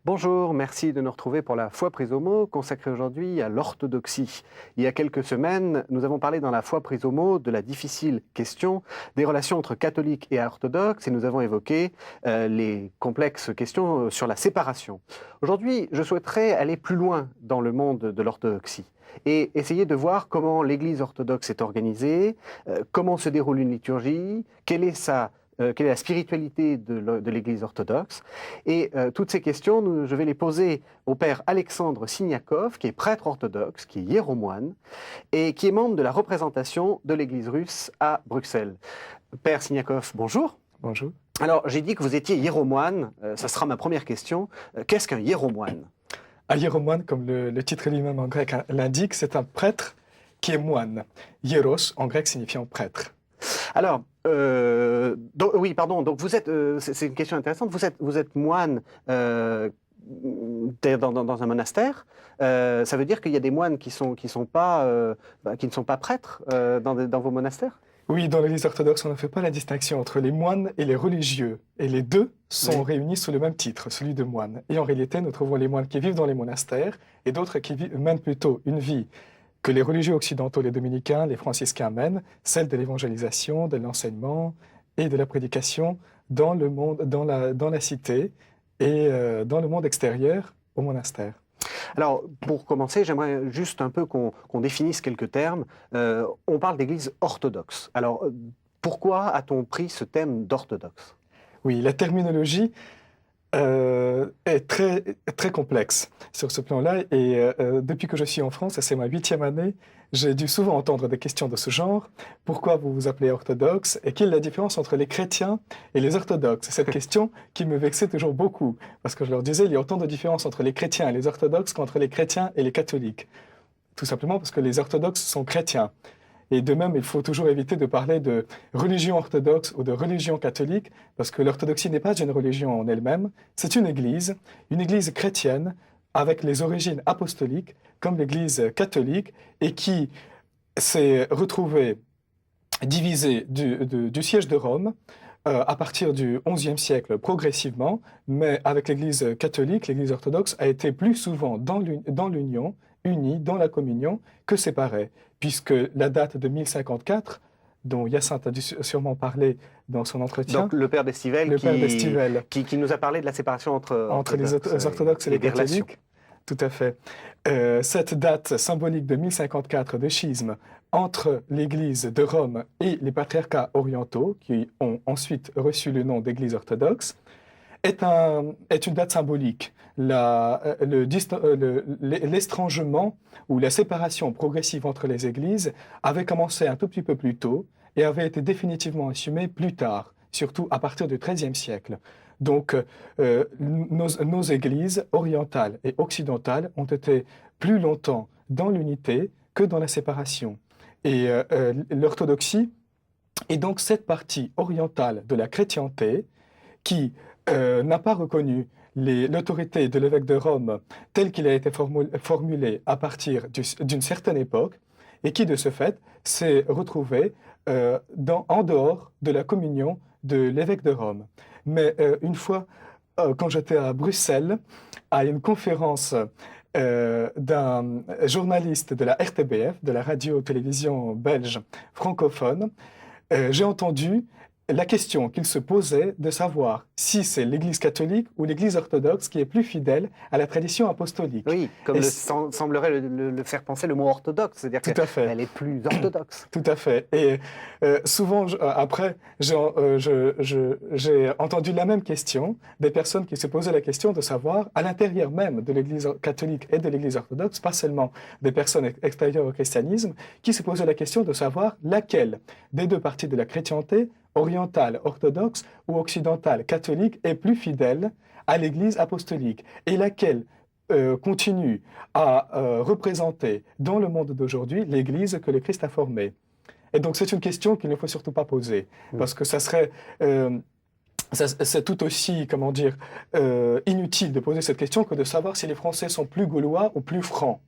Bonjour, merci de nous retrouver pour la foi prise au mot, consacrée aujourd'hui à l'orthodoxie. Il y a quelques semaines, nous avons parlé dans la foi prise au mot de la difficile question des relations entre catholiques et orthodoxes et nous avons évoqué les complexes questions sur la séparation. Aujourd'hui, je souhaiterais aller plus loin dans le monde de l'orthodoxie et essayer de voir comment l'Église orthodoxe est organisée, comment se déroule une liturgie, quelle est la spiritualité de l'Église orthodoxe. Et toutes ces questions, je vais les poser au père Alexandre Siniakov, qui est prêtre orthodoxe, qui est hiéromoine, et qui est membre de la représentation de l'Église russe à Bruxelles. Père Siniakov, bonjour. Bonjour. Alors, j'ai dit que vous étiez hiéromoine, ça sera ma première question. Qu'est-ce qu'un hiéromoine ? Un hiéromoine, comme le titre lui-même en grec l'indique, c'est un prêtre qui est moine. Hieros, en grec, signifiant prêtre. Alors, donc vous êtes, c'est une question intéressante, vous êtes moine dans un monastère, ça veut dire qu'il y a des moines qui ne sont pas prêtres dans vos monastères ? Oui, dans l'Église orthodoxe, on ne fait pas la distinction entre les moines et les religieux. Et les deux sont réunis sous le même titre, celui de moine. Et en réalité, nous trouvons les moines qui vivent dans les monastères et d'autres qui mènent plutôt une vie que les religieux occidentaux, les dominicains, les franciscains mènent, celle de l'évangélisation, de l'enseignement et de la prédication dans le monde, dans la cité et dans le monde extérieur au monastère. Alors, pour commencer, j'aimerais juste un peu qu'on définisse quelques termes. On parle d'église orthodoxe. Alors, pourquoi a-t-on pris ce thème d'orthodoxe ? Oui, la terminologie est très, très complexe sur ce plan-là. Et depuis que je suis en France, et c'est ma 8e année, j'ai dû souvent entendre des questions de ce genre. Pourquoi vous vous appelez orthodoxe? Et quelle est la différence entre les chrétiens et les orthodoxes? Cette question qui me vexait toujours beaucoup, parce que je leur disais, il y a autant de différence entre les chrétiens et les orthodoxes qu'entre les chrétiens et les catholiques. Tout simplement parce que les orthodoxes sont chrétiens. Et de même, il faut toujours éviter de parler de religion orthodoxe ou de religion catholique, parce que l'orthodoxie n'est pas une religion en elle-même, c'est une église chrétienne avec les origines apostoliques, comme l'église catholique, et qui s'est retrouvée divisée du siège de Rome à partir du XIe siècle progressivement, mais avec l'église catholique, l'église orthodoxe a été plus souvent dans l'union, unis dans la communion que séparés, puisque la date de 1054, dont Hyacinthe a dû sûrement parler dans son entretien. Donc le père d'Estivelle qui nous a parlé de la séparation entre les orthodoxes et les catholiques. Tout à fait. Cette date symbolique de 1054 de schisme entre l'Église de Rome et les patriarcats orientaux, qui ont ensuite reçu le nom d'Église orthodoxe, est une date symbolique. L'estrangement ou la séparation progressive entre les églises avait commencé un tout petit peu plus tôt et avait été définitivement assumée plus tard, surtout à partir du XIIIe siècle. Donc, nos églises orientales et occidentales ont été plus longtemps dans l'unité que dans la séparation. Et l'orthodoxie est donc cette partie orientale de la chrétienté qui n'a pas reconnu l'autorité de l'évêque de Rome telle qu'il a été formulée à partir d'une certaine époque et qui, de ce fait, s'est retrouvée en dehors de la communion de l'évêque de Rome. Mais une fois, quand j'étais à Bruxelles, à une conférence d'un journaliste de la RTBF, de la radio-télévision belge francophone, j'ai entendu la question qu'il se posait de savoir si c'est l'Église catholique ou l'Église orthodoxe qui est plus fidèle à la tradition apostolique. Oui, comme semblerait le faire penser le mot orthodoxe, c'est-à-dire qu'elle est plus orthodoxe. Tout à fait. Et souvent, après, j'ai entendu la même question des personnes qui se posaient la question de savoir, à l'intérieur même de l'Église catholique et de l'Église orthodoxe, pas seulement des personnes extérieures au christianisme, qui se posaient la question de savoir laquelle des deux parties de la chrétienté, orientale, orthodoxe ou occidentale, catholique, est plus fidèle à l'Église apostolique et laquelle continue à représenter dans le monde d'aujourd'hui l'Église que le Christ a formée. Et donc c'est une question qu'il ne faut surtout pas poser, parce que ça serait... c'est tout aussi, comment dire, inutile de poser cette question que de savoir si les Français sont plus gaulois ou plus francs.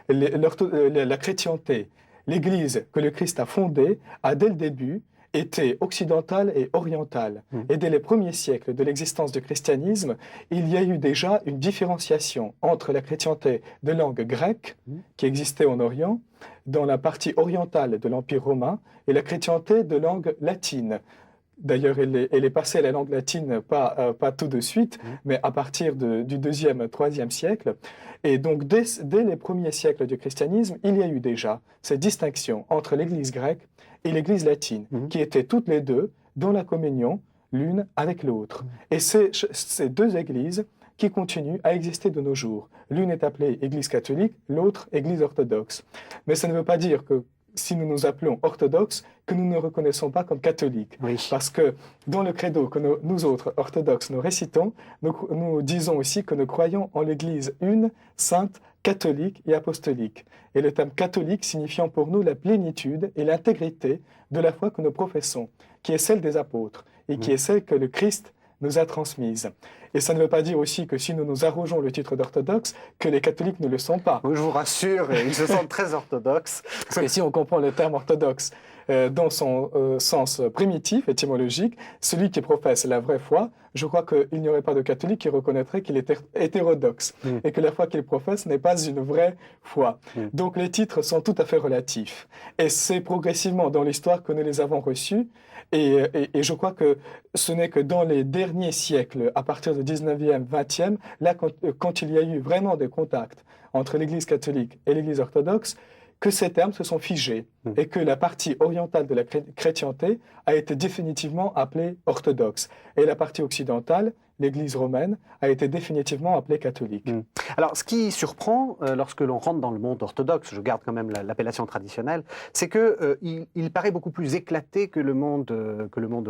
La chrétienté, l'Église que le Christ a fondée, a dès le début était occidentale et orientale. Et dès les premiers siècles de l'existence du christianisme, il y a eu déjà une différenciation entre la chrétienté de langue grecque, qui existait en Orient, dans la partie orientale de l'Empire romain, et la chrétienté de langue latine. D'ailleurs, elle est passée à la langue latine, pas tout de suite, mais à partir du 2e, 3e siècle. Et donc, dès les premiers siècles du christianisme, il y a eu déjà cette distinction entre l'Église grecque et l'Église latine, qui étaient toutes les deux dans la communion l'une avec l'autre. Et c'est ces deux églises qui continuent à exister de nos jours. L'une est appelée Église catholique, l'autre Église orthodoxe. Mais ça ne veut pas dire que si nous nous appelons orthodoxes, que nous ne reconnaissons pas comme catholiques. Oui. Parce que dans le credo que nous autres orthodoxes nous récitons, nous disons aussi que nous croyons en l'Église une, sainte, catholique et apostolique. Et le terme catholique signifiant pour nous la plénitude et l'intégrité de la foi que nous professons, qui est celle des apôtres et qui est celle que le Christ nous a transmise. Et ça ne veut pas dire aussi que si nous nous arrogeons le titre d'orthodoxe, que les catholiques ne le sont pas. Oui, je vous rassure, ils se sentent très orthodoxes. Parce que si on comprend le terme orthodoxe dans son sens primitif, étymologique, celui qui professe la vraie foi, je crois qu'il n'y aurait pas de catholique qui reconnaîtrait qu'il est hétérodoxe et que la foi qu'il professe n'est pas une vraie foi. Donc les titres sont tout à fait relatifs. Et c'est progressivement dans l'histoire que nous les avons reçus. Et je crois que ce n'est que dans les derniers siècles, à partir du 19e, 20e, là, quand il y a eu vraiment des contacts entre l'Église catholique et l'Église orthodoxe, que ces termes se sont figés et que la partie orientale de la chrétienté a été définitivement appelée orthodoxe. Et la partie occidentale, l'Église romaine, a été définitivement appelée catholique. Alors, ce qui surprend lorsque l'on rentre dans le monde orthodoxe, je garde quand même l'appellation traditionnelle, c'est qu'il paraît beaucoup plus éclaté que le monde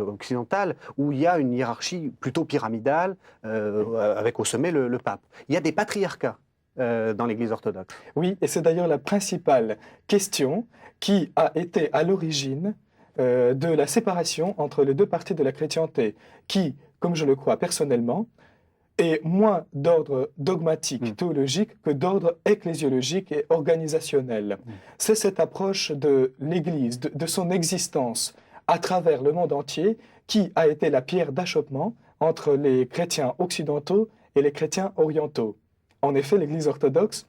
occidental, où il y a une hiérarchie plutôt pyramidale, avec au sommet le pape. Il y a des patriarcats dans l'Église orthodoxe. Oui, et c'est d'ailleurs la principale question qui a été à l'origine de la séparation entre les deux parties de la chrétienté, qui, comme je le crois personnellement, est moins d'ordre dogmatique, théologique, que d'ordre ecclésiologique et organisationnel. C'est cette approche de l'Église, de son existence à travers le monde entier, qui a été la pierre d'achoppement entre les chrétiens occidentaux et les chrétiens orientaux. En effet, l'Église orthodoxe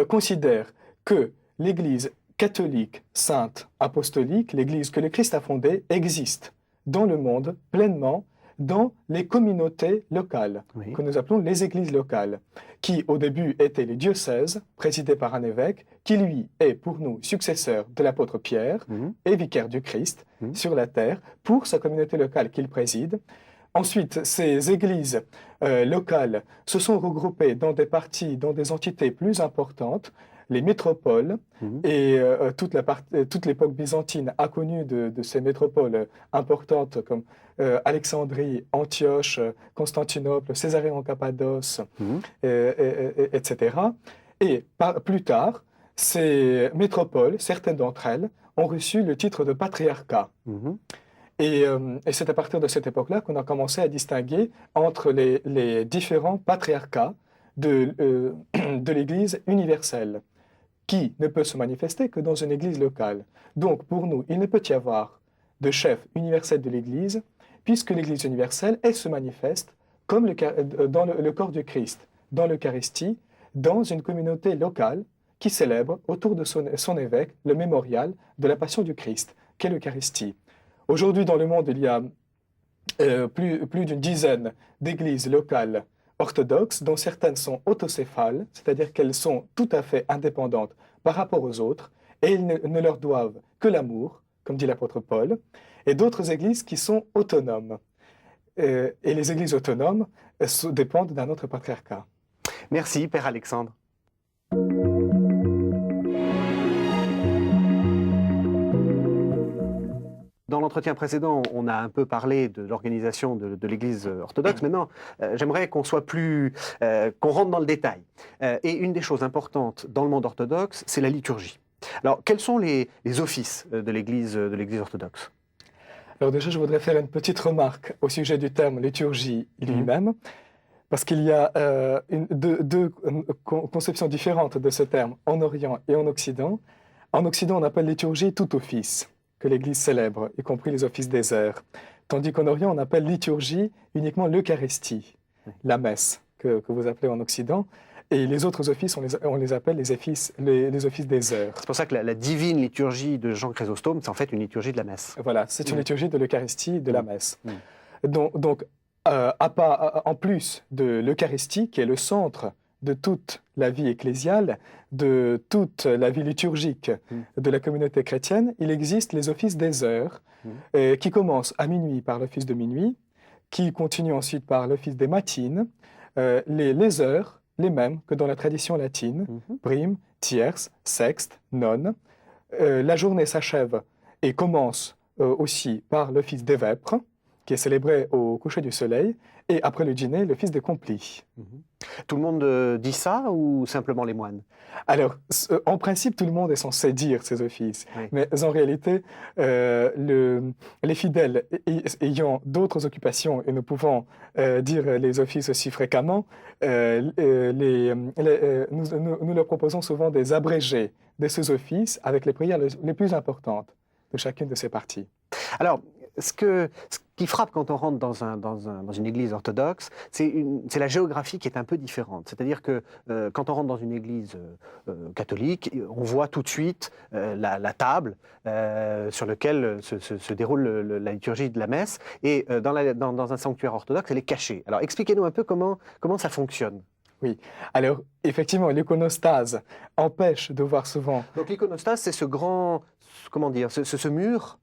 considère que l'Église catholique, sainte, apostolique, l'Église que le Christ a fondée, existe dans le monde pleinement dans les communautés locales, que nous appelons les églises locales, qui au début étaient les diocèses, présidés par un évêque, qui lui est pour nous successeur de l'apôtre Pierre et vicaire du Christ sur la terre, pour sa communauté locale qu'il préside. Ensuite, ces églises locales se sont regroupées dans des parties, dans des entités plus importantes, les métropoles, et toute l'époque byzantine a connu de ces métropoles importantes comme Alexandrie, Antioche, Constantinople, Césarée en Cappadoce, etc. Et plus tard, ces métropoles, certaines d'entre elles, ont reçu le titre de patriarcat. Et c'est à partir de cette époque-là qu'on a commencé à distinguer entre les différents patriarcats de l'Église universelle, qui ne peut se manifester que dans une Église locale. Donc, pour nous, il ne peut y avoir de chef universel de l'Église, puisque l'Église universelle, elle se manifeste comme dans le corps du Christ, dans l'Eucharistie, dans une communauté locale qui célèbre autour de son évêque le mémorial de la Passion du Christ, qu'est l'Eucharistie. Aujourd'hui, dans le monde, il y a plus d'une dizaine d'églises locales orthodoxes, dont certaines sont autocéphales, c'est-à-dire qu'elles sont tout à fait indépendantes par rapport aux autres, et elles ne leur doivent que l'amour, comme dit l'apôtre Paul, et d'autres églises qui sont autonomes. Et les églises autonomes dépendent d'un autre patriarcat. Merci, Père Alexandre. Dans l'entretien précédent, on a un peu parlé de l'organisation de l'Église orthodoxe. Maintenant, j'aimerais qu'on qu'on rentre dans le détail. Et une des choses importantes dans le monde orthodoxe, c'est la liturgie. Alors, quels sont les offices de l'Église orthodoxe? Alors déjà, je voudrais faire une petite remarque au sujet du terme liturgie lui-même, parce qu'il y a deux conceptions différentes de ce terme en Orient et en Occident. En Occident, on appelle liturgie tout office. que l'Église célèbre, y compris les offices des heures. Tandis qu'en Orient, on appelle liturgie uniquement l'Eucharistie, la messe, que vous appelez en Occident. Et les autres offices, on les appelle les offices des heures. C'est pour ça que la divine liturgie de Jean Chrysostome, c'est en fait une liturgie de la messe. Voilà, c'est une liturgie de l'Eucharistie, de la messe. Mm. Donc, en plus de l'Eucharistie, qui est le centre de toute la vie ecclésiale, de toute la vie liturgique de la communauté chrétienne, il existe les offices des heures, qui commencent à minuit par l'office de minuit, qui continuent ensuite par l'office des matines, les heures, les mêmes que dans la tradition latine, prime, tierce, sexte, none. La journée s'achève et commence aussi par l'office des vêpres, qui est célébré au coucher du soleil, et après le dîner, l'office des complis. Tout le monde dit ça ou simplement les moines? Alors, en principe, tout le monde est censé dire ces offices, Oui. mais en réalité, les fidèles ayant d'autres occupations et ne pouvant dire les offices aussi fréquemment, nous leur proposons souvent des abrégés de ces offices avec les prières les plus importantes de chacune de ces parties. Alors, ce qui frappe quand on rentre dans une église orthodoxe, c'est la géographie qui est un peu différente. C'est-à-dire que quand on rentre dans une église catholique, on voit tout de suite la table sur laquelle se déroule la liturgie de la messe. Et dans un sanctuaire orthodoxe, elle est cachée. Alors, expliquez-nous un peu comment ça fonctionne. Oui, alors effectivement, l'iconostase empêche de voir souvent... Donc l'iconostase, c'est ce grand, comment dire, ce mur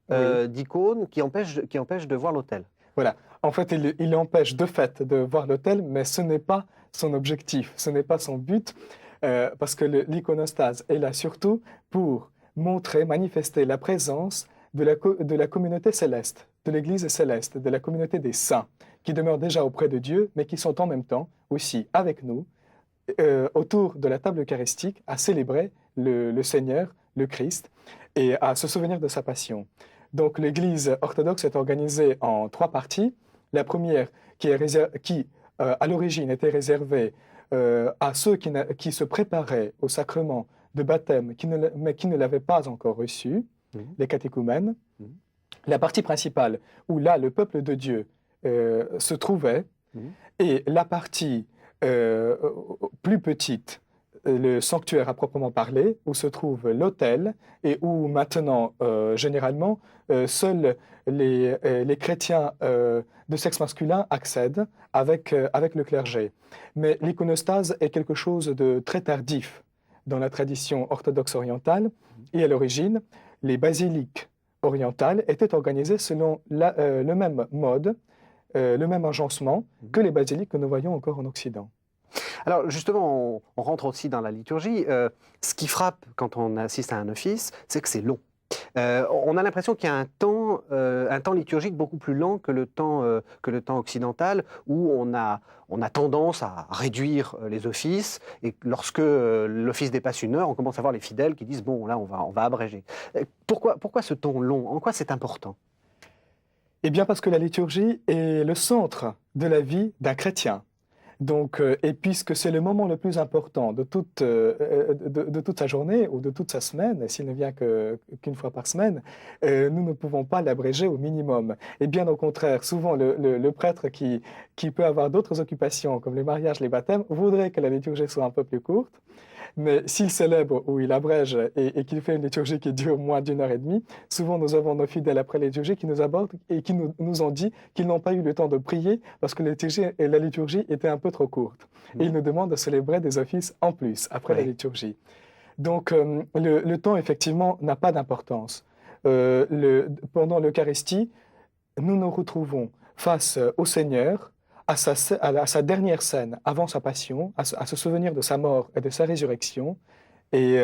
d'icônes qui empêche de voir l'autel. Voilà, en fait, il empêche de fait de voir l'autel, mais ce n'est pas son objectif, ce n'est pas son but, parce que l'iconostase est là surtout pour montrer, manifester la présence de la communauté céleste, de l'Église céleste, de la communauté des saints, qui demeurent déjà auprès de Dieu, mais qui sont en même temps aussi avec nous, autour de la table eucharistique, à célébrer le Seigneur, le Christ, et à se souvenir de sa passion. Donc l'Église orthodoxe est organisée en 3 parties. La première, qui à l'origine était réservée à ceux qui se préparaient au sacrement de baptême, mais qui ne l'avaient pas encore reçu, les catéchumènes. La partie principale, où là, le peuple de Dieu se trouvait, et la partie plus petite, le sanctuaire à proprement parler, où se trouve l'autel, et où maintenant, généralement, seuls les chrétiens de sexe masculin accèdent avec le clergé. Mais l'iconostase est quelque chose de très tardif dans la tradition orthodoxe orientale, et à l'origine, les basiliques orientales étaient organisées selon le même mode, le même agencement que les basiliques que nous voyons encore en Occident. Alors justement, on rentre aussi dans la liturgie. Ce qui frappe quand on assiste à un office, c'est que c'est long. On a l'impression qu'il y a un temps liturgique beaucoup plus lent que le temps occidental, où on a tendance à réduire les offices, et lorsque l'office dépasse 1 heure, on commence à voir les fidèles qui disent « bon, là, on va abréger ». Pourquoi ce temps long? En quoi c'est important? Eh bien parce que la liturgie est le centre de la vie d'un chrétien. Donc, et puisque c'est le moment le plus important de toute sa journée ou de toute sa semaine, s'il ne vient qu'une fois par semaine, nous ne pouvons pas l'abréger au minimum. Et bien au contraire, souvent le prêtre qui peut avoir d'autres occupations comme les mariages, les baptêmes, voudrait que la liturgie soit un peu plus courte. Mais s'il célèbre ou il abrège et qu'il fait une liturgie qui dure moins d'1 heure et demie, souvent nous avons nos fidèles après la liturgie qui nous abordent et qui nous ont dit qu'ils n'ont pas eu le temps de prier parce que la liturgie était un peu trop courte. Et ils nous demandent de célébrer des offices en plus après la liturgie. Donc le temps, effectivement, n'a pas d'importance. Pendant l'Eucharistie, nous nous retrouvons face au Seigneur, à sa dernière scène avant sa passion, à se souvenir de sa mort et de sa résurrection. Et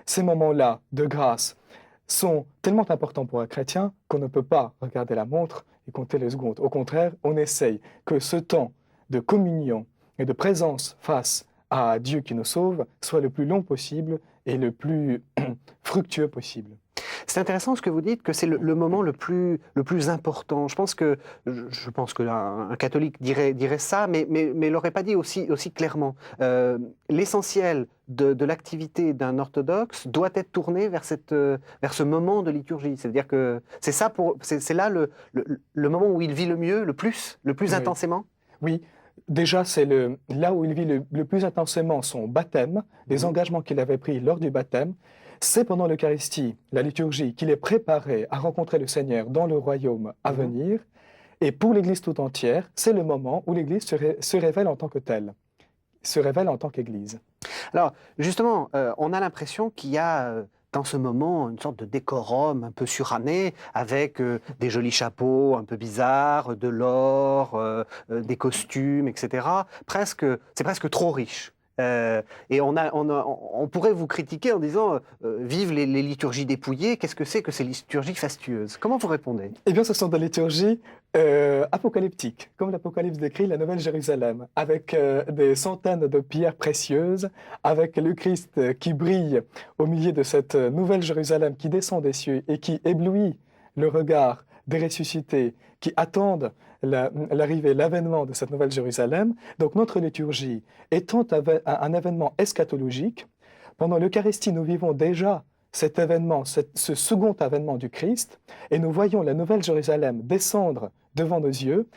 ces moments-là de grâce sont tellement importants pour un chrétien qu'on ne peut pas regarder la montre et compter les secondes. Au contraire, on essaye que ce temps de communion et de présence face à Dieu qui nous sauve soit le plus long possible et le plus fructueux possible. C'est intéressant ce que vous dites, que c'est le moment le plus important. Je pense qu'un catholique dirait ça, mais l'aurait pas dit aussi clairement. L'essentiel de l'activité d'un orthodoxe doit être tourné vers ce moment de liturgie. C'est-à-dire que c'est là le moment où il vit le plus Oui. intensément. Oui, déjà, c'est là où il vit le plus intensément son baptême, les engagements qu'il avait pris lors du baptême. C'est pendant l'Eucharistie, la liturgie, qu'il est préparé à rencontrer le Seigneur dans le royaume à venir. Et pour l'Église tout entière, c'est le moment où l'Église se révèle en tant que telle, se révèle en tant qu'Église. Alors, justement, on a l'impression qu'il y a dans ce moment une sorte de décorum un peu suranné, avec des jolis chapeaux un peu bizarres, de l'or, des costumes, etc. C'est presque trop riche. Et on pourrait vous critiquer en disant vive les liturgies dépouillées, qu'est-ce que c'est que ces liturgies fastueuses? Comment vous répondez? Eh bien, ce sont des liturgies apocalyptiques, comme l'Apocalypse décrit la Nouvelle Jérusalem, avec des centaines de pierres précieuses, avec le Christ qui brille au milieu de cette Nouvelle Jérusalem qui descend des cieux et qui éblouit le regard des ressuscités qui attendent l'arrivée, l'avènement de cette Nouvelle Jérusalem. Donc notre liturgie étant un événement eschatologique, pendant l'Eucharistie, nous vivons déjà cet événement, ce second avènement du Christ, et nous voyons la Nouvelle Jérusalem descendre devant nos yeux.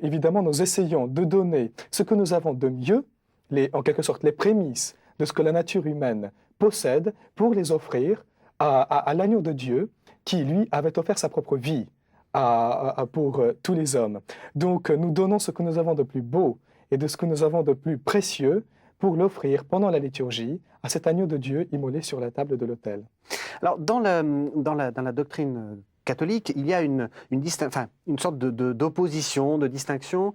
Évidemment, nous essayons de donner ce que nous avons de mieux, en quelque sorte les prémices de ce que la nature humaine possède, pour les offrir à l'agneau de Dieu qui, lui, avait offert sa propre vie pour tous les hommes. Donc, nous donnons ce que nous avons de plus beau et de ce que nous avons de plus précieux pour l'offrir pendant la liturgie à cet agneau de Dieu immolé sur la table de l'autel. Alors, dans la doctrine catholique, il y a une sorte d'opposition, de distinction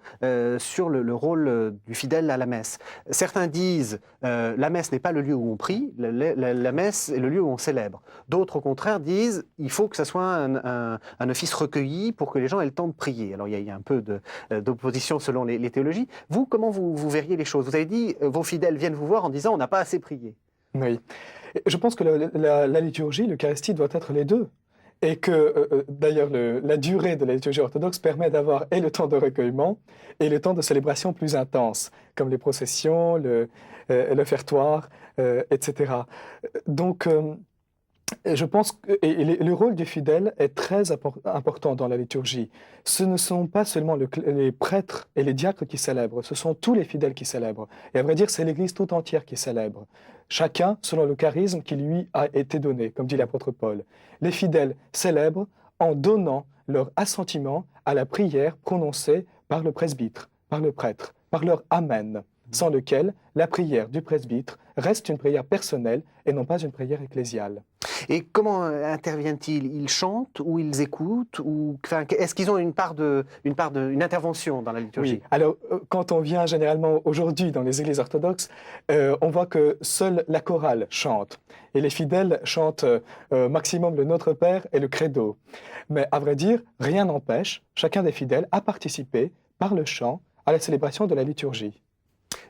sur le rôle du fidèle à la messe. Certains disent la messe n'est pas le lieu où on prie, la messe est le lieu où on célèbre. D'autres, au contraire, disent il faut que ça soit un office recueilli pour que les gens aient le temps de prier. Alors, il y a un peu d'opposition selon les théologies. Vous, comment vous verriez les choses? Vous avez dit vos fidèles viennent vous voir en disant on n'a pas assez prié. Oui. Je pense que la liturgie, l'Eucharistie doit être les deux. Et que, d'ailleurs, la durée de la liturgie orthodoxe permet d'avoir et le temps de recueillement et le temps de célébration plus intense, comme les processions, l'offertoire, etc. Donc, je pense que le rôle du fidèle est très important dans la liturgie. Ce ne sont pas seulement les prêtres et les diacres qui célèbrent, ce sont tous les fidèles qui célèbrent. Et à vrai dire, c'est l'Église tout entière qui célèbre. Chacun selon le charisme qui lui a été donné, comme dit l'apôtre Paul. Les fidèles célèbrent en donnant leur assentiment à la prière prononcée par le presbytre, par le prêtre, par leur Amen, sans lequel la prière du presbytre reste une prière personnelle et non pas une prière ecclésiale. Et comment interviennent-ils? Ils chantent ou ils écoutent est-ce qu'ils ont une intervention dans la liturgie? Oui. Alors, quand on vient généralement aujourd'hui dans les églises orthodoxes, on voit que seule la chorale chante. Et les fidèles chantent maximum le Notre Père et le Credo. Mais à vrai dire, rien n'empêche chacun des fidèles à participer par le chant à la célébration de la liturgie.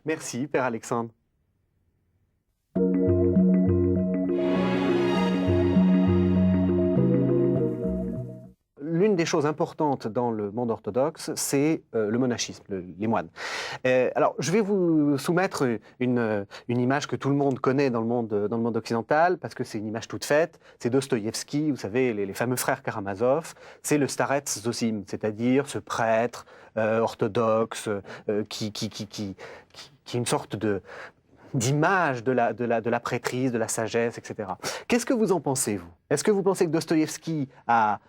Merci, Père Alexandre. L'une des choses importantes dans le monde orthodoxe, c'est le monachisme, les moines. Alors, je vais vous soumettre une image que tout le monde connaît dans le monde occidental, parce que c'est une image toute faite. C'est Dostoïevski, vous savez, les fameux frères Karamazov. C'est le starets zosim, c'est-à-dire ce prêtre orthodoxe qui est une sorte d'image de la prêtrise, de la sagesse, etc. Qu'est-ce que vous en pensez, vous? Est-ce que vous pensez que Dostoïevski a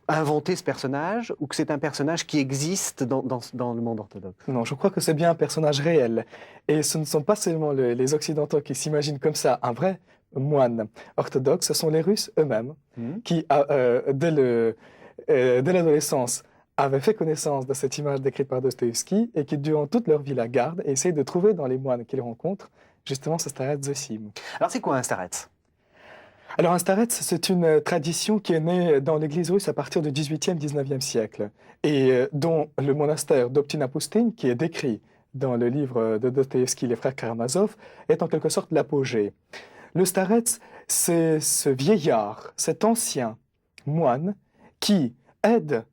inventé ce personnage ou que c'est un personnage qui existe dans le monde orthodoxe? Non, je crois que c'est bien un personnage réel. Et ce ne sont pas seulement les Occidentaux qui s'imaginent comme ça un vrai moine orthodoxe, ce sont les Russes eux-mêmes qui, dès l'adolescence, avaient fait connaissance de cette image décrite par Dostoïevski et qui, durant toute leur vie, la gardent et essayent de trouver dans les moines qu'ils rencontrent justement ce starets zosim. Alors, c'est quoi un starets? Alors, un starets, c'est une tradition qui est née dans l'Église russe à partir du 18e, 19e siècle, et dont le monastère d'Optina-Pustine, qui est décrit dans le livre de Dostoïevski, Les Frères Karamazov, est en quelque sorte l'apogée. Le starets c'est ce vieillard, cet ancien moine qui aide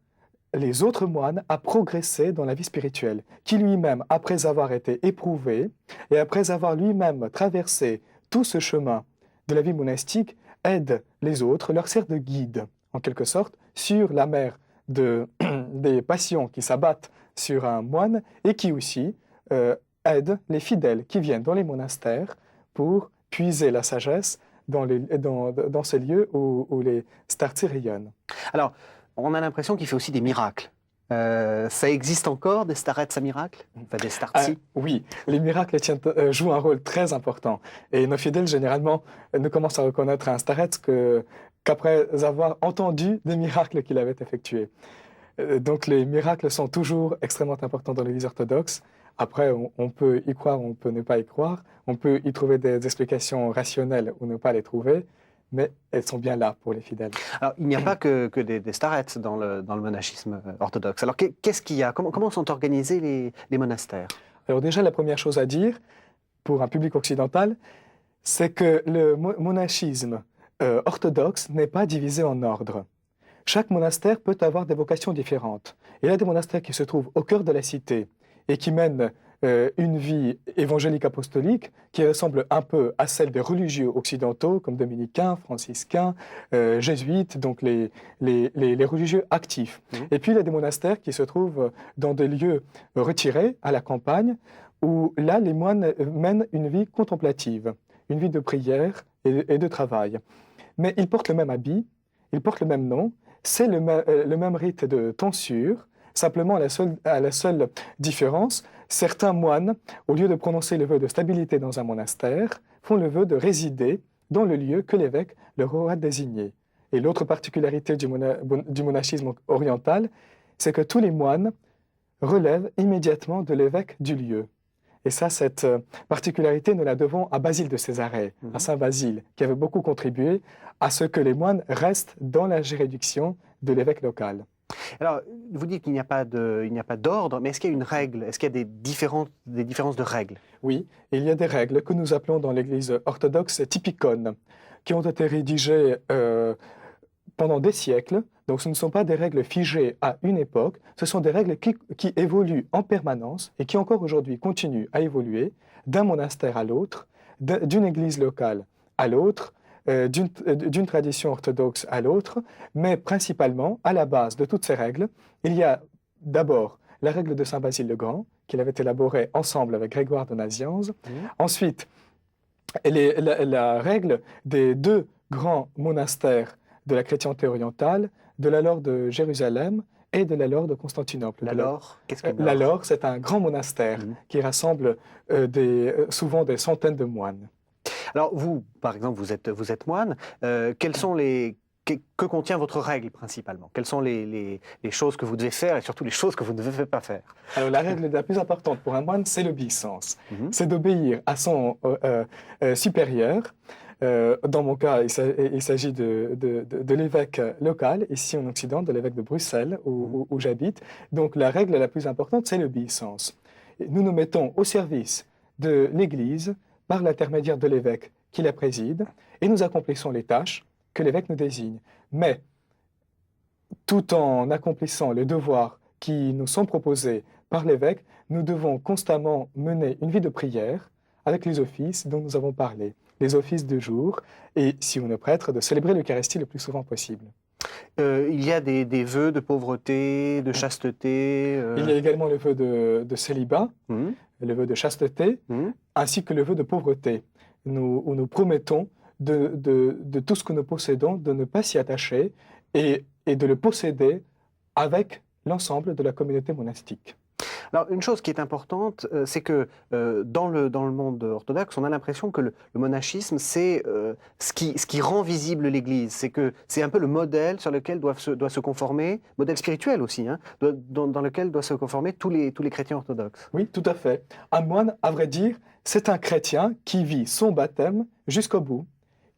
les autres moines à progresser dans la vie spirituelle, qui lui-même, après avoir été éprouvé et après avoir lui-même traversé tout ce chemin de la vie monastique, aide les autres, leur sert de guide, en quelque sorte, sur la mer des passions qui s'abattent sur un moine et qui aussi aide les fidèles qui viennent dans les monastères pour puiser la sagesse dans ces lieux où les startsi rayonnent. Alors, on a l'impression qu'il fait aussi des miracles. Ça existe encore, des starets à miracles, enfin des startsi? Oui, les miracles jouent un rôle très important. Et nos fidèles, généralement, ne commencent à reconnaître un staret qu'après avoir entendu des miracles qu'il avait effectués. Donc les miracles sont toujours extrêmement importants dans l'Église orthodoxe. Après, on peut y croire, on peut ne pas y croire. On peut y trouver des explications rationnelles ou ne pas les trouver, mais elles sont bien là pour les fidèles. Alors, il n'y a pas que des starets dans le monachisme orthodoxe. Alors, qu'est-ce qu'il y a? Comment sont organisés les monastères? Alors déjà, la première chose à dire, pour un public occidental, c'est que le monachisme orthodoxe n'est pas divisé en ordres. Chaque monastère peut avoir des vocations différentes. Il y a des monastères qui se trouvent au cœur de la cité et qui mènent une vie évangélique apostolique qui ressemble un peu à celle des religieux occidentaux comme dominicains, franciscains, jésuites, donc les religieux actifs. Et puis il y a des monastères qui se trouvent dans des lieux retirés à la campagne où là les moines mènent une vie contemplative, une vie de prière et de travail. Mais ils portent le même habit, ils portent le même nom, c'est le même rite de tonsure. Simplement, à la seule différence, certains moines, au lieu de prononcer le vœu de stabilité dans un monastère, font le vœu de résider dans le lieu que l'évêque leur aura désigné. Et l'autre particularité du monachisme oriental, c'est que tous les moines relèvent immédiatement de l'évêque du lieu. Et ça, cette particularité, nous la devons à Basile de Césarée, à Saint Basile, qui avait beaucoup contribué à ce que les moines restent dans la juridiction de l'évêque local. Alors, vous dites qu'il n'y a pas d'ordre, mais est-ce qu'il y a une règle? Est-ce qu'il y a des différences de règles? Oui, il y a des règles que nous appelons dans l'Église orthodoxe typicones, qui ont été rédigées pendant des siècles. Donc ce ne sont pas des règles figées à une époque, ce sont des règles qui évoluent en permanence et qui encore aujourd'hui continuent à évoluer d'un monastère à l'autre, d'une église locale à l'autre, d'une tradition orthodoxe à l'autre, mais principalement, à la base de toutes ces règles, il y a d'abord la règle de Saint Basile le Grand, qu'il avait élaborée ensemble avec Grégoire de Nazianze. Ensuite, la règle des deux grands monastères de la chrétienté orientale, de l'Alor de Jérusalem et de l'Alor de Constantinople. L'Alor, qu'est-ce que l'Alor, c'est un grand monastère qui rassemble souvent des centaines de moines. Alors vous, par exemple, vous êtes moine. Que contient votre règle principalement? Quelles sont les choses que vous devez faire et surtout les choses que vous ne devez pas faire? Alors la règle la plus importante pour un moine, c'est l'obéissance. C'est d'obéir à son supérieur. Dans mon cas, il s'agit de l'évêque local, ici en Occident, de l'évêque de Bruxelles, où j'habite. Donc la règle la plus importante, c'est l'obéissance. Nous nous mettons au service de l'Église par l'intermédiaire de l'évêque qui la préside, et nous accomplissons les tâches que l'évêque nous désigne. Mais, tout en accomplissant les devoirs qui nous sont proposés par l'évêque, nous devons constamment mener une vie de prière avec les offices dont nous avons parlé, les offices de jour, et si on est prêtre, de célébrer l'Eucharistie le plus souvent possible. Il y a des vœux de pauvreté, de chasteté. Il y a également le vœu de célibat, le vœu de chasteté, ainsi que le vœu de pauvreté, où nous promettons de tout ce que nous possédons, de ne pas s'y attacher et de le posséder avec l'ensemble de la communauté monastique. Alors, une chose qui est importante, c'est que dans le monde orthodoxe, on a l'impression que le monachisme, c'est ce qui rend visible l'Église. C'est un peu le modèle sur lequel doit se conformer, modèle spirituel aussi, hein, dans lequel doivent se conformer tous les chrétiens orthodoxes. Oui, tout à fait. Un moine, à vrai dire, c'est un chrétien qui vit son baptême jusqu'au bout,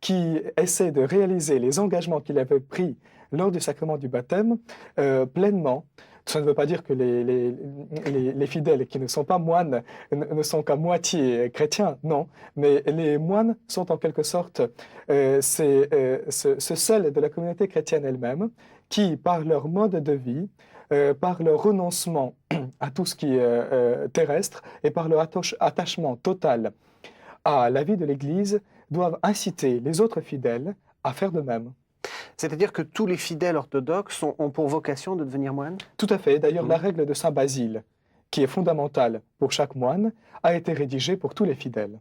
qui essaie de réaliser les engagements qu'il avait pris lors du sacrement du baptême pleinement, Ça ne veut pas dire que les fidèles qui ne sont pas moines ne sont qu'à moitié chrétiens, non. Mais les moines sont en quelque sorte ce sel de la communauté chrétienne elle-même qui, par leur mode de vie, par leur renoncement à tout ce qui est terrestre et par leur attachement total à la vie de l'Église, doivent inciter les autres fidèles à faire de même. C'est-à-dire que tous les fidèles orthodoxes ont pour vocation de devenir moines? Tout à fait. D'ailleurs, la règle de Saint Basile, qui est fondamentale pour chaque moine, a été rédigée pour tous les fidèles.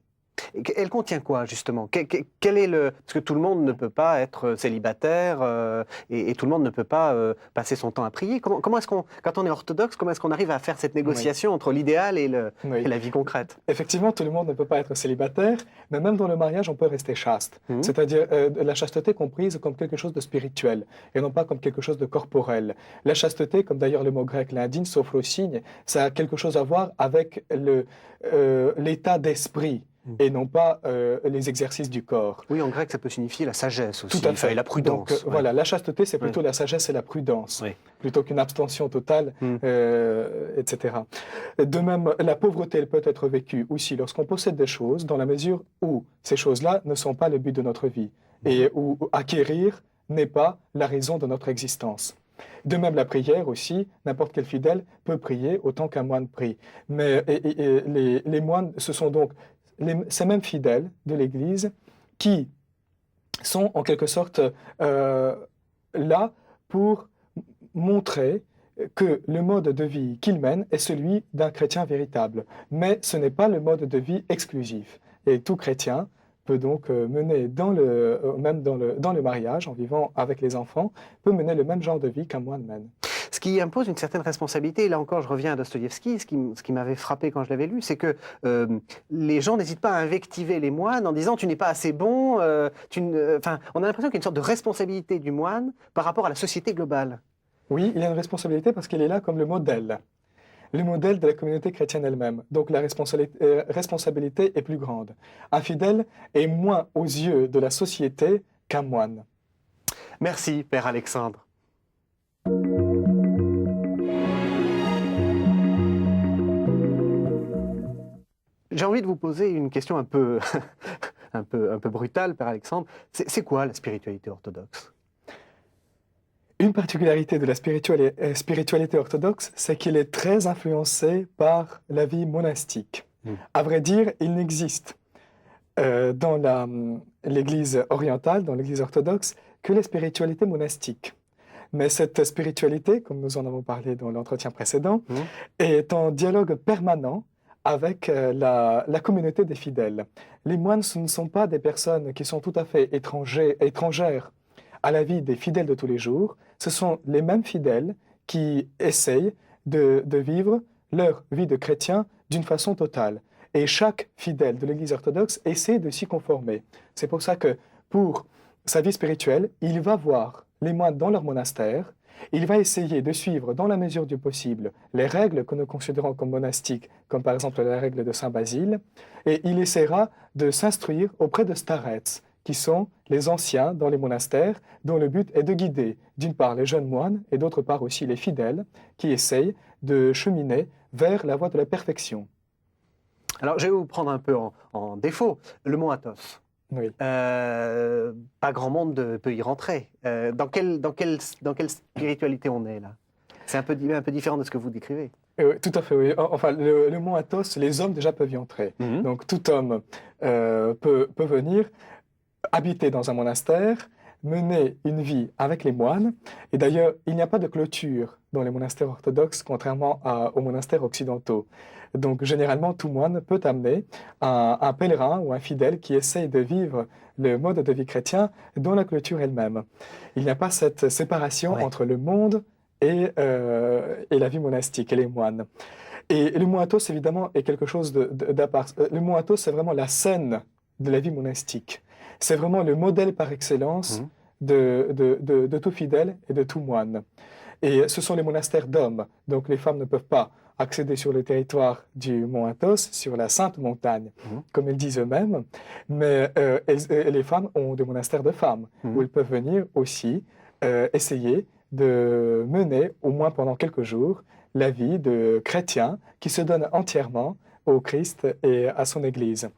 Elle contient quoi, justement? Quel est Parce que tout le monde ne peut pas être célibataire et tout le monde ne peut pas passer son temps à prier. Comment est-ce quand on est orthodoxe, comment est-ce qu'on arrive à faire cette négociation entre l'idéal et la vie concrète? Effectivement, tout le monde ne peut pas être célibataire, mais même dans le mariage, on peut rester chaste. C'est-à-dire la chasteté comprise comme quelque chose de spirituel et non pas comme quelque chose de corporel. La chasteté, comme d'ailleurs le mot grec l'indigne, sophrosigne, ça a quelque chose à voir avec l'état d'esprit et non pas les exercices du corps. Oui, en grec, ça peut signifier la sagesse aussi. Tout à fait. Et la prudence. Donc, voilà, la chasteté, c'est plutôt la sagesse et la prudence, plutôt qu'une abstention totale, etc. De même, la pauvreté, elle peut être vécue aussi lorsqu'on possède des choses, dans la mesure où ces choses-là ne sont pas le but de notre vie, et où acquérir n'est pas la raison de notre existence. De même, la prière aussi, n'importe quel fidèle peut prier autant qu'un moine prie. Mais les moines, ce sont donc ces mêmes fidèles de l'Église qui sont en quelque sorte là pour montrer que le mode de vie qu'ils mènent est celui d'un chrétien véritable. Mais ce n'est pas le mode de vie exclusif. Et tout chrétien peut donc mener même dans le mariage, en vivant avec les enfants, peut mener le même genre de vie qu'un moine mène. Ce qui impose une certaine responsabilité, et là encore je reviens à Dostoïevski, ce qui m'avait frappé quand je l'avais lu, c'est que les gens n'hésitent pas à invectiver les moines en disant tu n'es pas assez bon, on a l'impression qu'il y a une sorte de responsabilité du moine par rapport à la société globale. Oui, il y a une responsabilité parce qu'il est là comme le modèle de la communauté chrétienne elle-même. Donc la responsabilité est plus grande. Un fidèle est moins aux yeux de la société qu'un moine. Merci, Père Alexandre. J'ai envie de vous poser une question un peu brutale, Père Alexandre. C'est quoi la spiritualité orthodoxe? Une particularité de la spiritualité orthodoxe, c'est qu'elle est très influencée par la vie monastique. À vrai dire, il n'existe dans l'Église orientale, dans l'Église orthodoxe, que la spiritualité monastique. Mais cette spiritualité, comme nous en avons parlé dans l'entretien précédent, est en dialogue permanent avec la communauté des fidèles. Les moines, ce ne sont pas des personnes qui sont tout à fait étrangères à la vie des fidèles de tous les jours. Ce sont les mêmes fidèles qui essayent de vivre leur vie de chrétien d'une façon totale. Et chaque fidèle de l'Église orthodoxe essaie de s'y conformer. C'est pour ça que pour sa vie spirituelle, il va voir les moines dans leur monastère. Il va essayer de suivre, dans la mesure du possible, les règles que nous considérons comme monastiques, comme par exemple la règle de Saint Basile, et il essaiera de s'instruire auprès de starets, qui sont les anciens dans les monastères, dont le but est de guider, d'une part, les jeunes moines, et d'autre part aussi les fidèles, qui essayent de cheminer vers la voie de la perfection. Alors, je vais vous prendre un peu en défaut. Le mont Athos. Oui. Pas grand monde peut y rentrer. Dans quelle spiritualité on est là? C'est un peu différent de ce que vous décrivez. Tout à fait, oui. Enfin, le mont Athos, les hommes déjà peuvent y entrer. Donc tout homme peut venir habiter dans un monastère, mener une vie avec les moines. Et d'ailleurs, il n'y a pas de clôture dans les monastères orthodoxes, contrairement aux monastères occidentaux. Donc, généralement, tout moine peut amener un pèlerin ou un fidèle qui essaye de vivre le mode de vie chrétien dans la clôture elle-même. Il n'y a pas cette séparation entre le monde et la vie monastique et les moines. Et le mont Athos, évidemment, est quelque chose d'à part. Le mont Athos, c'est vraiment la scène de la vie monastique. C'est vraiment le modèle par excellence de tout fidèle et de tout moine. Et ce sont les monastères d'hommes, donc les femmes ne peuvent pas accéder sur le territoire du mont Athos, sur la Sainte Montagne, comme ils disent eux-mêmes, mais les femmes ont des monastères de femmes, où elles peuvent venir aussi essayer de mener, au moins pendant quelques jours, la vie de chrétiens qui se donnent entièrement au Christ et à son Église.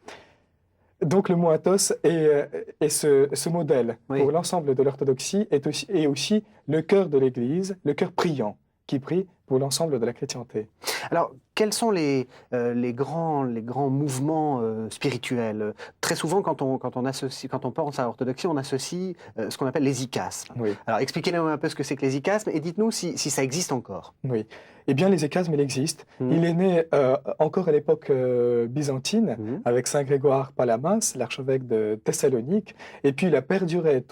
Donc le mot athos est ce modèle Oui. pour l'ensemble de l'orthodoxie est aussi le cœur de l'Église, le cœur priant qui prie pour l'ensemble de la chrétienté. Alors, quels sont les grands mouvements spirituels? Très souvent, quand on pense à l'orthodoxie, on associe ce qu'on appelle les icasmes. Oui. Alors, expliquez-nous un peu ce que c'est que les icasmes et dites-nous si ça existe encore. Oui. Eh bien, les échasmes, il existe. Mhm. Il est né encore à l'époque byzantine, Mhm. avec Saint Grégoire Palamas, l'archevêque de Thessalonique, et puis il a perduré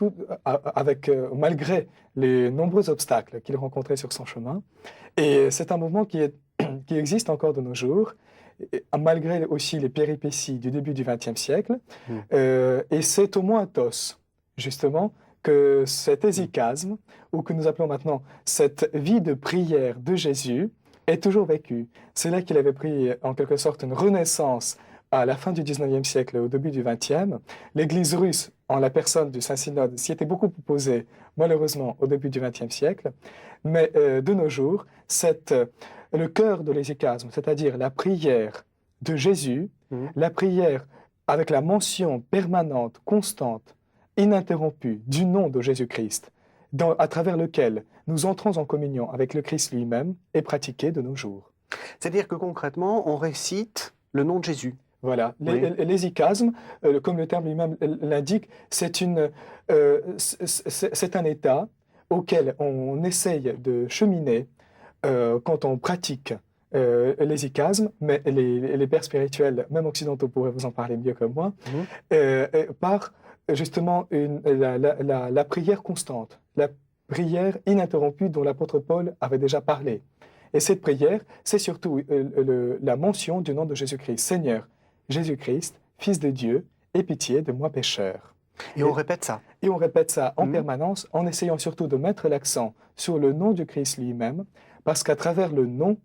malgré les nombreux obstacles qu'il rencontrait sur son chemin. Et c'est un mouvement qui existe encore de nos jours, malgré aussi les péripéties du début du XXe siècle. Mhm. Et c'est au mot athos, justement, que cet hésychasme, ou que nous appelons maintenant cette vie de prière de Jésus, est toujours vécue. C'est là qu'il avait pris en quelque sorte une renaissance à la fin du XIXe siècle et au début du XXe. L'Église russe, en la personne du Saint-Synode, s'y était beaucoup opposée, malheureusement, au début du XXe siècle. Mais de nos jours, le cœur de l'hésychasme, c'est-à-dire la prière de Jésus, la prière avec la mention permanente, constante, ininterrompue du nom de Jésus-Christ, à travers lequel nous entrons en communion avec le Christ lui-même, est pratiquée de nos jours. C'est-à-dire que concrètement, on récite le nom de Jésus. Voilà, Oui. l'hésychasme, comme le terme lui-même l'indique, c'est un état auquel on essaye de cheminer quand on pratique l'hésychasme, mais les pères spirituels, même occidentaux, pourraient vous en parler mieux que moi, par justement la prière constante, la prière ininterrompue dont l'apôtre Paul avait déjà parlé. Et cette prière, c'est surtout la mention du nom de Jésus-Christ. Seigneur, Jésus-Christ, Fils de Dieu, aie pitié de moi pécheur. Et on répète ça. Et on répète ça en permanence, en essayant surtout de mettre l'accent sur le nom du Christ lui-même, parce qu'à travers le nom,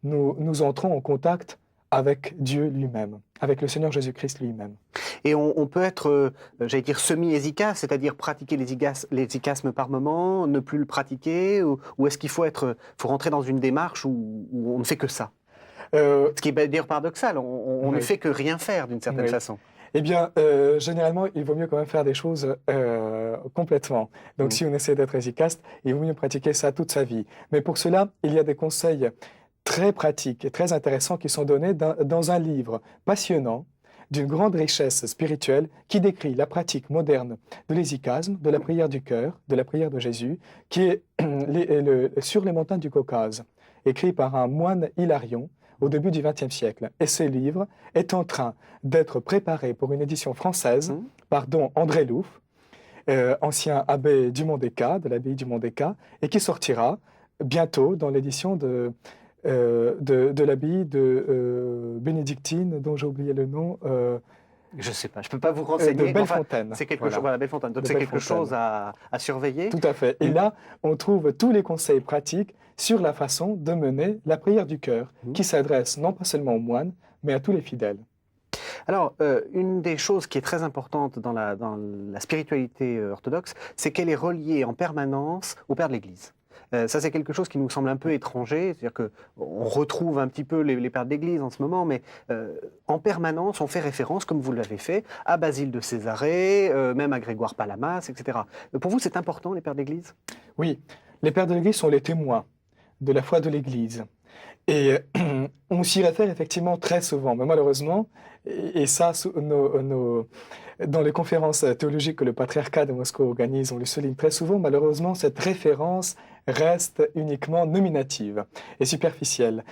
nous entrons en contact avec Dieu lui-même, avec le Seigneur Jésus-Christ lui-même. Et on peut être, j'allais dire, semi-hésychaste, c'est-à-dire pratiquer l'hésychasme par moment, ne plus le pratiquer, ou est-ce qu'il faut rentrer dans une démarche où on ne fait que ça? Ce qui est d'ailleurs paradoxal, on ne fait que rien faire d'une certaine façon. Eh bien, généralement, il vaut mieux quand même faire des choses complètement. Donc, si on essaie d'être hésychaste, il vaut mieux pratiquer ça toute sa vie. Mais pour cela, il y a des conseils très pratiques et très intéressants qui sont donnés dans un livre passionnant, d'une grande richesse spirituelle, qui décrit la pratique moderne de l'hésychasme, de la prière du cœur, de la prière de Jésus, qui est sur les montagnes du Caucase, écrit par un moine Hilarion, au début du XXe siècle. Et ce livre est en train d'être préparé pour une édition française par don André Louf, ancien abbé du Mont-des-Cats, de l'abbaye du Mont-des-Cats, et qui sortira bientôt dans l'édition de l'abbaye bénédictine, dont j'ai oublié le nom. Je ne sais pas, je ne peux pas vous renseigner. De Bellefontaine. C'est quelque chose, voilà, Bellefontaine. Donc c'est quelque chose à surveiller. Tout à fait. Et là, on trouve tous les conseils pratiques sur la façon de mener la prière du cœur, qui s'adresse non pas seulement aux moines, mais à tous les fidèles. Alors, une des choses qui est très importante dans la spiritualité orthodoxe, c'est qu'elle est reliée en permanence au Père de l'Église. Ça, c'est quelque chose qui nous semble un peu étranger, c'est-à-dire qu'on retrouve un petit peu les pères de l'Église en ce moment, mais en permanence, on fait référence, comme vous l'avez fait, à Basile de Césarée, même à Grégoire Palamas, etc. Pour vous, c'est important, les pères de l'Église? Oui, les pères de l'Église sont les témoins de la foi de l'Église. Et on s'y réfère effectivement très souvent, mais malheureusement, et ça, dans les conférences théologiques que le patriarcat de Moscou organise, on le souligne très souvent, malheureusement, cette référence reste uniquement nominative et superficielle.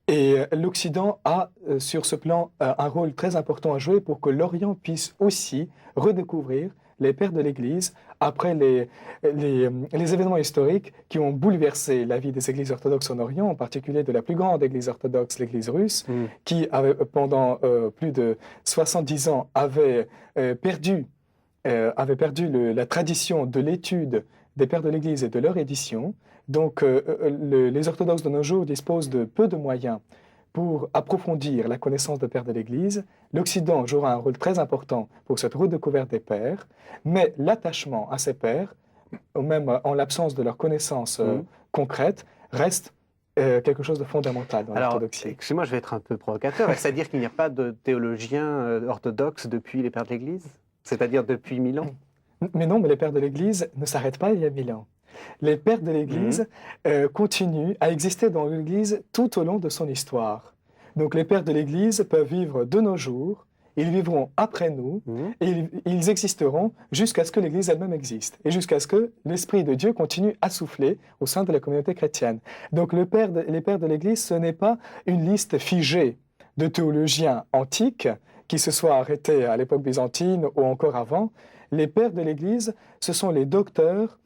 Et l'Occident a, sur ce plan, un rôle très important à jouer pour que l'Orient puisse aussi redécouvrir les pères de l'Église après les événements historiques qui ont bouleversé la vie des églises orthodoxes en Orient, en particulier de la plus grande église orthodoxe, l'église russe, qui pendant plus de 70 ans avait perdu la tradition de l'étude des pères de l'Église et de leur édition. Donc les orthodoxes de nos jours disposent de peu de moyens pour approfondir la connaissance des pères de l'Église. L'Occident jouera un rôle très important pour cette redécouverte des pères, mais l'attachement à ces pères ou même en l'absence de leur connaissance concrète, restent quelque chose de fondamental dans Alors, l'orthodoxie. excusez-moi, je vais être un peu provocateur. Est-ce à dire qu'il n'y a pas de théologiens orthodoxes depuis les pères de l'Église? C'est-à-dire depuis 1000 ans? Mais non, mais les pères de l'Église ne s'arrêtent pas il y a 1000 ans. Les pères de l'Église continuent à exister dans l'Église tout au long de son histoire. Donc les pères de l'Église peuvent vivre de nos jours, ils vivront après nous, et ils existeront jusqu'à ce que l'Église elle-même existe, et jusqu'à ce que l'Esprit de Dieu continue à souffler au sein de la communauté chrétienne. Donc les pères de l'Église, ce n'est pas une liste figée de théologiens antiques qui se soient arrêtés à l'époque byzantine ou encore avant. Les pères de l'Église, ce sont les docteurs,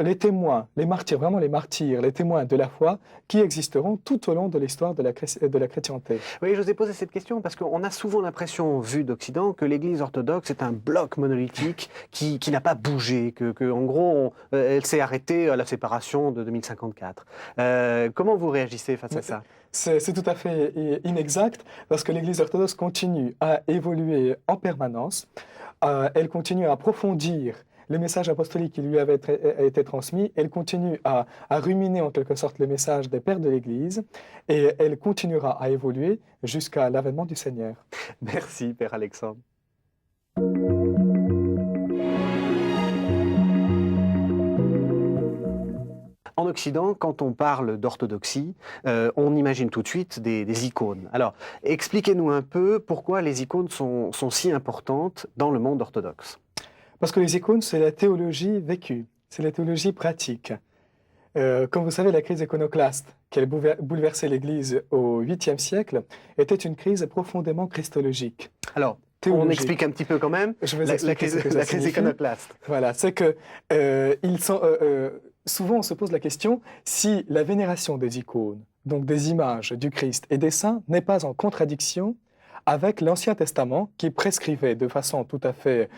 les témoins, les martyrs, vraiment les martyrs, les témoins de la foi qui existeront tout au long de l'histoire de la chrétienté. Oui, je vous ai posé cette question parce qu'on a souvent l'impression, vu d'Occident, que l'Église orthodoxe est un bloc monolithique qui n'a pas bougé, en gros, elle s'est arrêtée à la séparation de 2054. Comment vous réagissez face à ça? C'est tout à fait inexact parce que l'Église orthodoxe continue à évoluer en permanence. Elle continue à approfondir les messages apostoliques qui lui avaient été transmis. Elle continue à ruminer en quelque sorte les messages des pères de l'Église et elle continuera à évoluer jusqu'à l'avènement du Seigneur. Merci, Père Alexandre. En Occident, quand on parle d'orthodoxie, on imagine tout de suite des icônes. Alors, expliquez-nous un peu pourquoi les icônes sont si importantes dans le monde orthodoxe. Parce que les icônes, c'est la théologie vécue, c'est la théologie pratique. Comme vous savez, la crise iconoclaste qui a bouleversé l'Église au 8e siècle était une crise profondément christologique. Alors, on explique un petit peu quand même la crise iconoclaste. Voilà, c'est que souvent on se pose la question si la vénération des icônes, donc des images du Christ et des saints, n'est pas en contradiction avec l'Ancien Testament qui prescrivait de façon tout à fait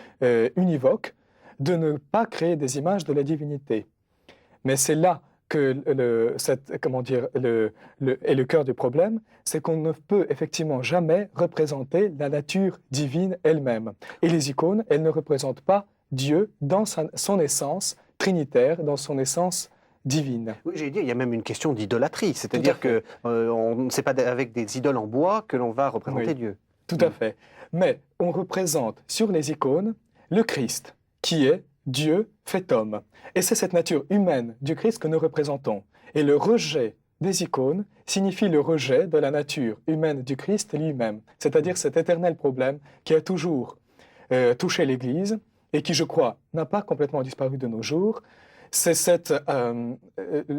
univoque de ne pas créer des images de la divinité. Mais c'est là que est le cœur du problème, c'est qu'on ne peut effectivement jamais représenter la nature divine elle-même. Et les icônes, elles ne représentent pas Dieu dans son essence trinitaire, dans son essence divine. Oui, j'ai dit, il y a même une question d'idolâtrie, c'est-à-dire que c'est pas avec des idoles en bois que l'on va représenter Dieu. Tout à fait. Mais on représente sur les icônes le Christ, qui est Dieu fait homme. Et c'est cette nature humaine du Christ que nous représentons. Et le rejet des icônes signifie le rejet de la nature humaine du Christ lui-même, c'est-à-dire cet éternel problème qui a toujours touché l'Église et qui, je crois, n'a pas complètement disparu de nos jours. C'est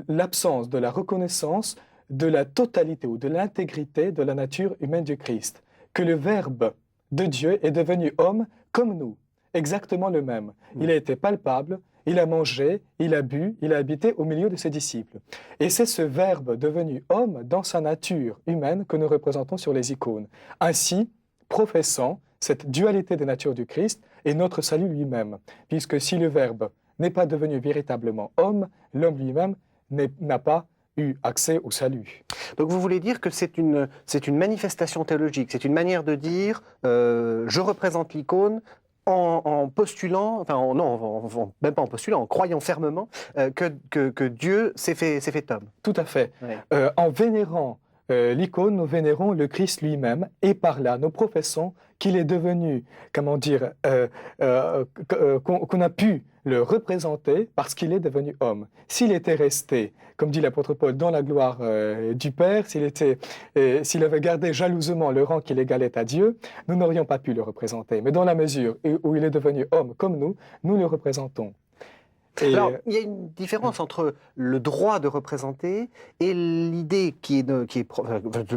l'absence de la reconnaissance de la totalité ou de l'intégrité de la nature humaine du Christ, que le Verbe de Dieu est devenu homme comme nous, exactement le même. Il a été palpable, il a mangé, il a bu, il a habité au milieu de ses disciples. Et c'est ce Verbe devenu homme dans sa nature humaine que nous représentons sur les icônes. Ainsi, professant cette dualité des natures du Christ et notre salut lui-même, puisque si le Verbe n'est pas devenu véritablement homme, l'homme lui-même n'a pas eu accès au salut. Donc vous voulez dire que c'est une manifestation théologique, c'est une manière de dire je représente l'icône en postulant, même pas en postulant, en croyant fermement que Dieu s'est fait homme. Tout à fait. Ouais. En vénérant l'icône, nous vénérons le Christ lui-même et par là, nous professons qu'il est devenu, qu'on a pu le représenter parce qu'il est devenu homme. S'il était resté, comme dit l'apôtre Paul, dans la gloire du Père, s'il avait gardé jalousement le rang qu'il égalait à Dieu, nous n'aurions pas pu le représenter. Mais dans la mesure où il est devenu homme comme nous le représentons. Alors, il y a une différence entre le droit de représenter et l'idée le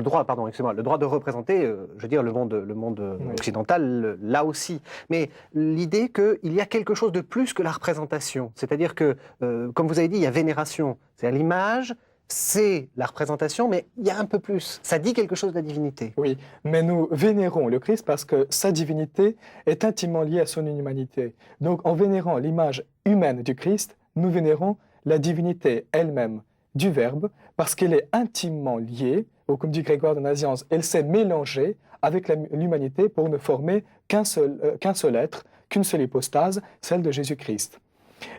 droit de représenter, je veux dire, le monde occidental, là aussi. Mais l'idée qu'il y a quelque chose de plus que la représentation. C'est-à-dire que, comme vous avez dit, il y a vénération. C'est-à-dire l'image, c'est la représentation, mais il y a un peu plus. Ça dit quelque chose de la divinité. Oui, mais nous vénérons le Christ parce que sa divinité est intimement liée à son humanité. Donc, en vénérant l'image humaine du Christ, nous vénérons la divinité elle-même du Verbe parce qu'elle est intimement liée, ou comme dit Grégoire de Nazianze, elle s'est mélangée avec l'humanité pour ne former qu'un seul être, qu'une seule hypostase, celle de Jésus-Christ.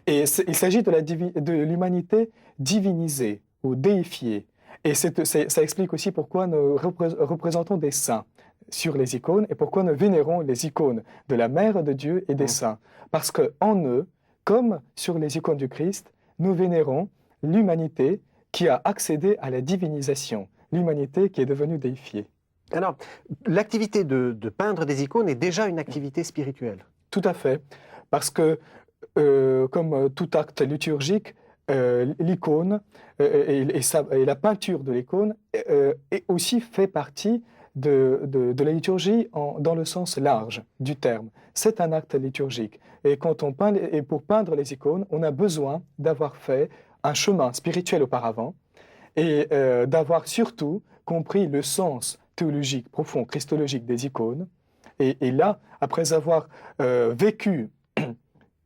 Et il s'agit de l'humanité divinisée ou déifiée. Et ça explique aussi pourquoi nous représentons des saints sur les icônes et pourquoi nous vénérons les icônes de la Mère de Dieu et des saints. Parce qu'en eux, comme sur les icônes du Christ, nous vénérons l'humanité qui a accédé à la divinisation, l'humanité qui est devenue déifiée. Alors, l'activité de peindre des icônes est déjà une activité spirituelle. Tout à fait, parce que comme tout acte liturgique, l'icône et la peinture de l'icône aussi fait partie de la liturgie dans le sens large du terme. C'est un acte liturgique. Et pour peindre les icônes, on a besoin d'avoir fait un chemin spirituel auparavant et d'avoir surtout compris le sens théologique profond, christologique des icônes. Et là, après avoir vécu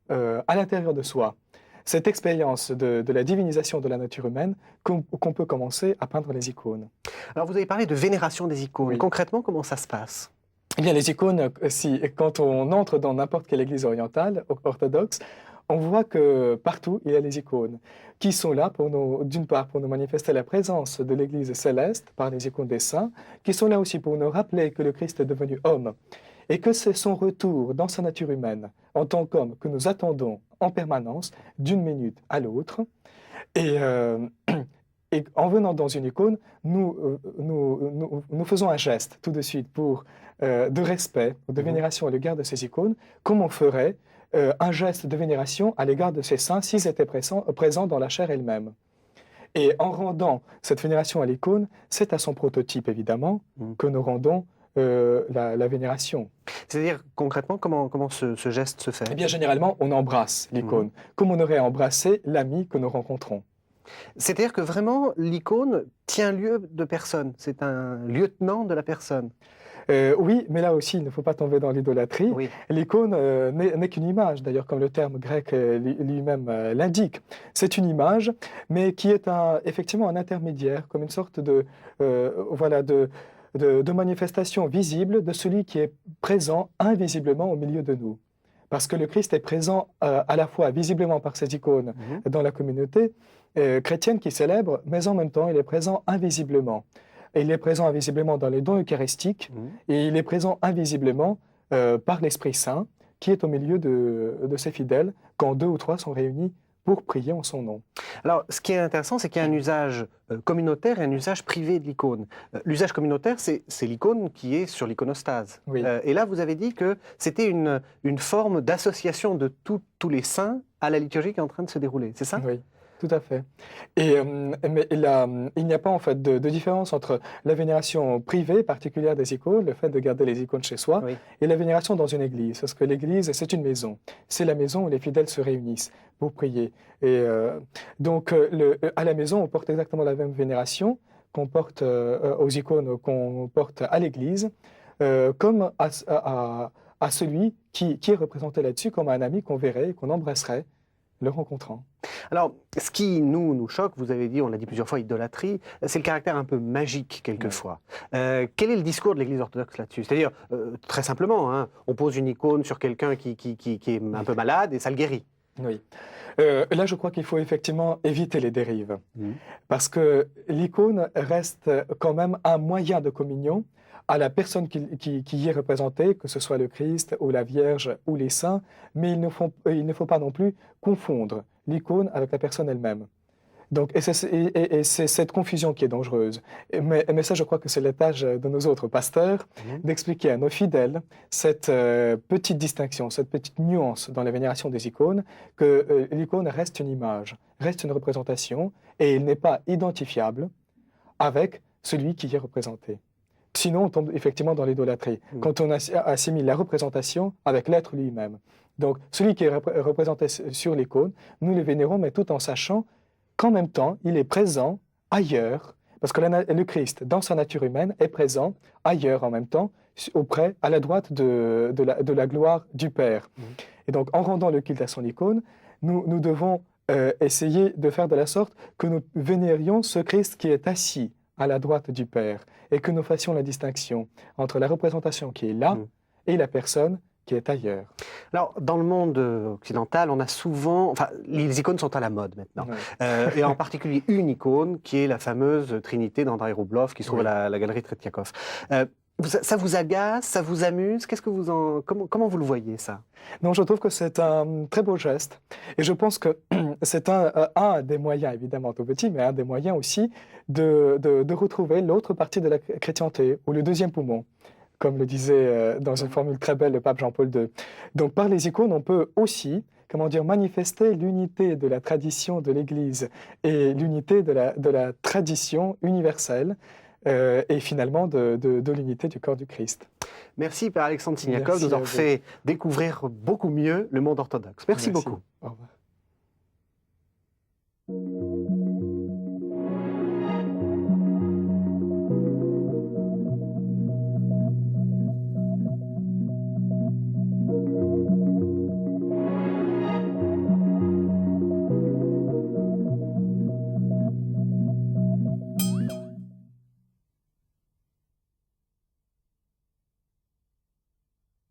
à l'intérieur de soi cette expérience de la divinisation de la nature humaine, qu'on peut commencer à peindre les icônes. Alors vous avez parlé de vénération des icônes. Oui. Concrètement, comment ça se passe? Eh bien, les icônes, quand on entre dans n'importe quelle église orientale, orthodoxe, on voit que partout, il y a les icônes qui sont là, d'une part, pour nous manifester la présence de l'Église céleste par les icônes des saints, qui sont là aussi pour nous rappeler que le Christ est devenu homme et que c'est son retour dans sa nature humaine en tant qu'homme que nous attendons en permanence d'une minute à l'autre. Et en venant dans une icône, nous faisons un geste tout de suite de respect, de vénération à l'égard de ces icônes, comme on ferait un geste de vénération à l'égard de ces saints s'ils étaient présents dans la chair elle-même. Et en rendant cette vénération à l'icône, c'est à son prototype, évidemment, que nous rendons la vénération. C'est-à-dire, concrètement, comment ce geste se fait? Eh bien, généralement, on embrasse l'icône, comme on aurait embrassé l'ami que nous rencontrons. C'est-à-dire que vraiment, l'icône tient lieu de personne. C'est un lieutenant de la personne. Oui, mais là aussi, il ne faut pas tomber dans l'idolâtrie. Oui. L'icône n'est qu'une image, d'ailleurs, comme le terme grec lui-même l'indique. C'est une image, mais qui est effectivement un intermédiaire, comme une sorte de manifestation visible de celui qui est présent invisiblement au milieu de nous. Parce que le Christ est présent à la fois visiblement par ses icônes dans la communauté chrétienne qui célèbre, mais en même temps, il est présent invisiblement. Et il est présent invisiblement dans les dons eucharistiques, et il est présent invisiblement par l'Esprit Saint, qui est au milieu de ses fidèles, quand 2 ou 3 sont réunis pour prier en son nom. Alors, ce qui est intéressant, c'est qu'il y a un usage communautaire et un usage privé de l'icône. L'usage communautaire, c'est l'icône qui est sur l'iconostase. Oui. Et là, vous avez dit que c'était une forme d'association de tous les saints à la liturgie qui est en train de se dérouler, c'est ça? Oui. Tout à fait. Mais il n'y a pas en fait de différence entre la vénération privée particulière des icônes, le fait de garder les icônes chez soi, et la vénération dans une église. Parce que l'église, c'est une maison. C'est la maison où les fidèles se réunissent pour prier. Et donc, à la maison, on porte exactement la même vénération qu'on porte aux icônes qu'on porte à l'église, comme à celui qui est représenté là-dessus comme un ami qu'on verrait et qu'on embrasserait le rencontrant. Alors, ce qui nous choque, vous avez dit, on l'a dit plusieurs fois, idolâtrie, c'est le caractère un peu magique quelquefois. Quel est le discours de l'Église orthodoxe là-dessus? C'est-à-dire, très simplement, hein, on pose une icône sur quelqu'un qui est un peu malade et ça le guérit. Oui. Là, je crois qu'il faut effectivement éviter les dérives. Parce que l'icône reste quand même un moyen de communion à la personne qui y est représentée, que ce soit le Christ ou la Vierge ou les saints, mais il ne faut pas non plus confondre l'icône avec la personne elle-même. Donc, et c'est cette confusion qui est dangereuse. Mais ça, je crois que c'est la tâche de nos autres pasteurs d'expliquer à nos fidèles cette petite distinction, cette petite nuance dans la vénération des icônes, que l'icône reste une image, reste une représentation, et il n'est pas identifiable avec celui qui y est représenté. Sinon, on tombe effectivement dans l'idolâtrie, quand on assimile la représentation avec l'être lui-même. Donc, celui qui est représenté sur l'icône, nous le vénérons, mais tout en sachant qu'en même temps, il est présent ailleurs, parce que le Christ, dans sa nature humaine, est présent ailleurs en même temps, à la droite de la gloire du Père. Et donc, en rendant le culte à son icône, nous devons essayer de faire de la sorte que nous vénérions ce Christ qui est assis à la droite du Père, et que nous fassions la distinction entre la représentation qui est là et la personne qui est ailleurs. Alors, dans le monde occidental, on a souvent... Enfin, les icônes sont à la mode maintenant. Ouais. Et en particulier une icône, qui est la fameuse Trinité d'Andrei Rublev, qui se trouve Oui. à la galerie Tretiakov. Ça vous agace, ça vous amuse? Qu'est-ce que vous en... Comment vous le voyez, ça? Non, je trouve que c'est un très beau geste. Et je pense que c'est un des moyens, évidemment tout petit, mais un des moyens aussi de retrouver l'autre partie de la chrétienté, ou le deuxième poumon, comme le disait dans une formule très belle le pape Jean-Paul II. Donc par les icônes, on peut aussi, comment dire, manifester l'unité de la tradition de l'Église et l'unité de la tradition universelle et finalement de l'unité du corps du Christ. Merci, Père Alexandre Siniakov, de Merci nous à avoir vous. fait découvrir beaucoup mieux le monde orthodoxe. Merci beaucoup. Au revoir.